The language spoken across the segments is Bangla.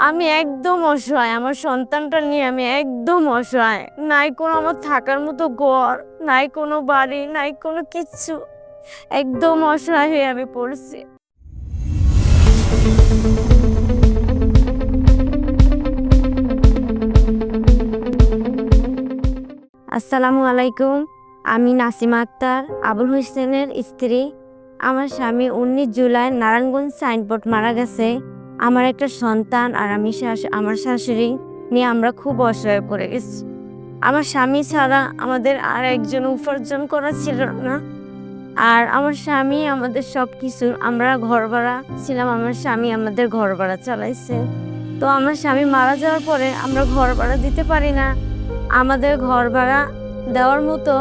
আমি একদম অসহায়। আমার সন্তানটা নিয়ে আমি একদম অসহায়। নাই কোনো আমার থাকার মতো ঘর, নাই কোনো বাড়ি, নাই কোনো কিচ্ছু। একদম অসহায় হয়ে আমি পড়ছি। আসসালামু আলাইকুম। আমি নাসিমা আক্তার, আবুল হোসেনের স্ত্রী। আমার স্বামী ১৯ জুলাই নারায়ণগঞ্জ সাইনবোর্ড মারা গেছে। আমার একটা সন্তান আর আমার শাশুড়ি নিয়ে আমরা খুব অসহায় পড়ে গেছি। আমার স্বামী ছাড়া আমাদের আর একজন উপার্জন করা ছিল না। আর আমার স্বামী আমাদের সবকিছু। আমরা ঘর ভাড়া ছিলাম, আমার স্বামী আমাদের ঘর ভাড়া চালাইছে। তো আমার স্বামী মারা যাওয়ার পরে আমরা ঘর ভাড়া দিতে পারি না। আমাদের ঘর ভাড়া দেওয়ার মতো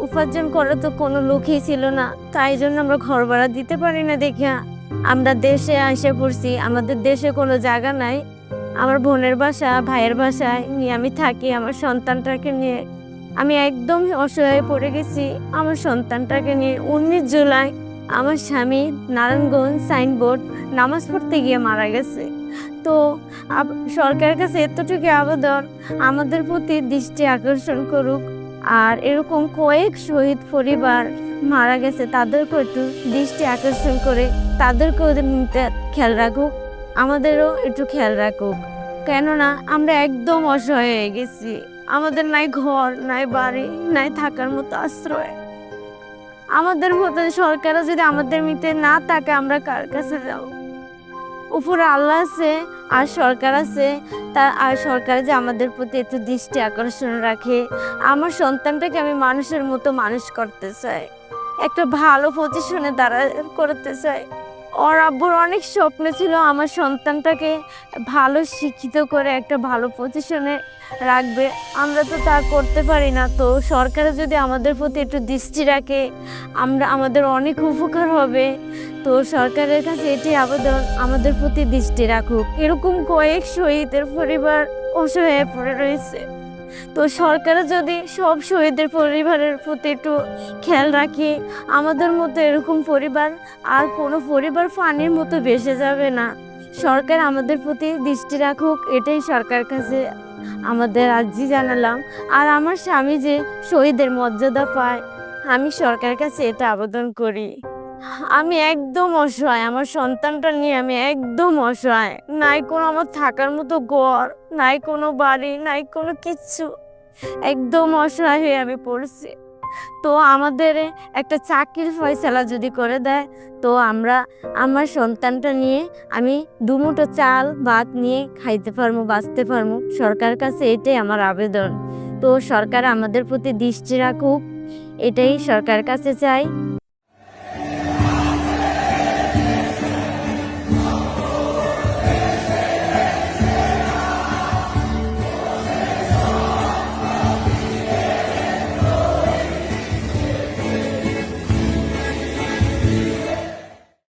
উপার্জন করার তো কোনো লোকই ছিল না। তাই জন্য আমরা ঘর ভাড়া দিতে পারি না দেখিয়া আমরা দেশে এসে পড়ছি। আমাদের দেশে কোনো জায়গা নাই। আমার বোনের বাসা, ভাইয়ের বাসায় নিয়ে আমি থাকি আমার সন্তানটাকে নিয়ে। আমি একদম অসহায় পড়ে গেছি আমার সন্তানটাকে নিয়ে। ১৯ জুলাই আমার স্বামী নারায়ণগঞ্জ সাইনবোর্ড নামাজ পড়তে গিয়ে মারা গেছে। তো সরকারের কাছে এতটুকু আবেদন, আমাদের প্রতি দৃষ্টি আকর্ষণ করুক। আর এরকম কয়েক শহীদ পরিবার মারা গেছে, তাদেরকেও একটু দৃষ্টি আকর্ষণ করে তাদেরকেও খেয়াল রাখুক, আমাদেরও একটু খেয়াল রাখুক। কেননা আমরা একদম অসহায় হয়ে গেছি। আমাদের নাই ঘর, নাই বাড়ি, নাই থাকার মতো আশ্রয়। আমাদের মতো সরকারও যদি আমাদের মিতে না থাকে, আমরা কার কাছে যাব? উপরে আল্লাহ আছে আর সরকার আছে। আর সরকার যে আমাদের প্রতি একটু দৃষ্টি আকর্ষণ রাখে। আমার সন্তানটাকে আমি মানুষের মতো মানুষ করতে চাই, একটা ভালো পজিশনে দাঁড়া করতে চাই। ওর আব্বুর অনেক স্বপ্ন ছিল আমার সন্তানটাকে ভালো শিক্ষিত করে একটা ভালো পজিশনে রাখবে। আমরা তো তা করতে পারি না। তো সরকার যদি আমাদের প্রতি একটু দৃষ্টি রাখে, আমাদের অনেক উপকার হবে। তো সরকারের কাছে এটি আবেদন, আমাদের প্রতি দৃষ্টি রাখুক। এরকম কয়েক শহীদের পরিবার অসহায় পড়ে রয়েছে। তো সরকার যদি সব শহীদের পরিবারের প্রতি একটু খেয়াল রাখে, আমাদের মতো এরকম পরিবার আর কোনো পরিবার পানির মতো ভেসে যাবে না। সরকার আমাদের প্রতি দৃষ্টি রাখুক, এটাই সরকার কাছে আমাদের আর্জি জানালাম। আর আমার স্বামী যে শহীদের মর্যাদা পায়, আমি সরকারের কাছে এটা আবেদন করি। আমি একদম অসহায়। আমার সন্তানটা নিয়ে আমি একদম অসহায়। নাই কোনো আমার থাকার মতো ঘর, নাই কোনো বাড়ি, নাই কোনো কিচ্ছু। একদম অসহায় হয়ে আমি পড়ছি। তো আমাদের একটা চাকরির ফয়সালা যদি করে দেয়, তো আমরা আমার সন্তানটা নিয়ে আমি দুমুঠো চাল ভাত নিয়ে খাইতে পারবো, বাঁচতে পারবো। সরকারের কাছে এটাই আমার আবেদন। তো সরকার আমাদের প্রতি দৃষ্টি রাখুক, এটাই সরকারের কাছে চাই।